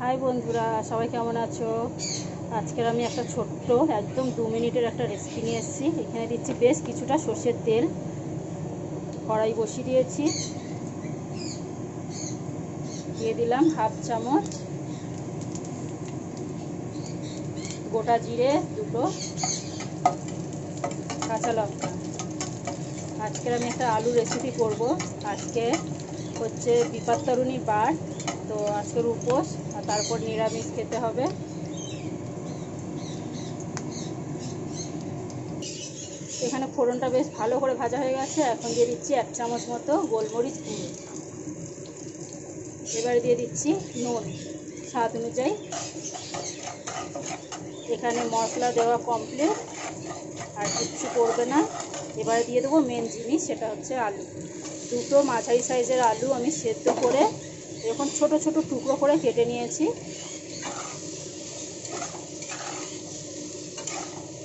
High বন্ধুরা, সবাই কেমন আছো? আজকের আমি একটা ছোট্ট একদম 2 মিনিটের একটা রেসিপি নিয়ে এসেছি। এখানে দিচ্ছি বেশ কিছুটা সর্ষের তেল, কড়াই বসিয়ে দিয়েছি, দিয়ে দিলাম 1/2 চামচ গোটা জিরে, দুটো কাঁচা লঙ্কা। আজকের আমি একটা আলু রেসিপি করব। আজকে হচ্ছে বিপাত্তারুণীর বার, তো আজকের উপোস, আর তারপর নিরামিষ খেতে হবে। এখানে ফোড়নটা বেশ ভালো করে ভাজা হয়ে গেছে। এখন দিয়ে দিচ্ছি 1 চামচ মতো গোলমরিচ গুঁড়ো। এবারে দিয়ে দিচ্ছি নুন স্বাদ অনুযায়ী। এখানে মশলা দেওয়া কমপ্লিট, আর কিচ্ছু করবে না। এবারে দিয়ে দেবো মেন জিনিস, সেটা হচ্ছে আলু। দুটো মাঝারি সাইজের আলু আমি সেদ্ধ করে এরকম ছোট ছোট টুকরো করে কেটে নিয়েছি।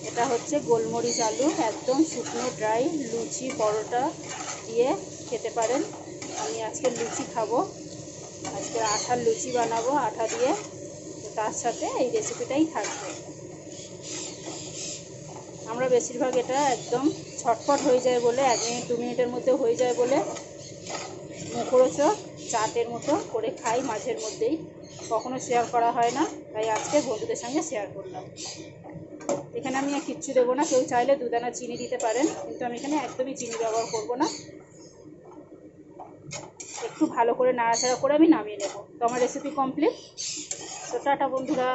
এটা হচ্ছে গোলমরিচ আলু, একদম শুকনো ড্রাই। লুচি পরোটা দিয়ে খেতে পারেন। আমি আজকে লুচি খাবো, আজকে আঠার লুচি বানাবো আঠা দিয়ে, তো তার সাথে এই রেসিপিটাই থাকবে। আমরা বেশিরভাগ এটা একদম ছটফট হয়ে যায় বলে, 1 মিনিট 2 মিনিটের মধ্যে হয়ে যায় বলে মুখরোচক চাটের মতো করে খাই মাঝের মধ্যেই, কখনো শেয়ার করা হয় না, তাই আজকে বন্ধুদের সঙ্গে শেয়ার করলাম। এখানে আমি আর কিচ্ছু দেবো না। কেউ চাইলে 2 দানা চিনি দিতে পারেন, কিন্তু আমি এখানে একদমই চিনি ব্যবহার করব না। একটু ভালো করে নাড়াচাড়া করে আমি নামিয়ে নেব। তো আমার রেসিপি কমপ্লিট। তো টাটা বন্ধুরা।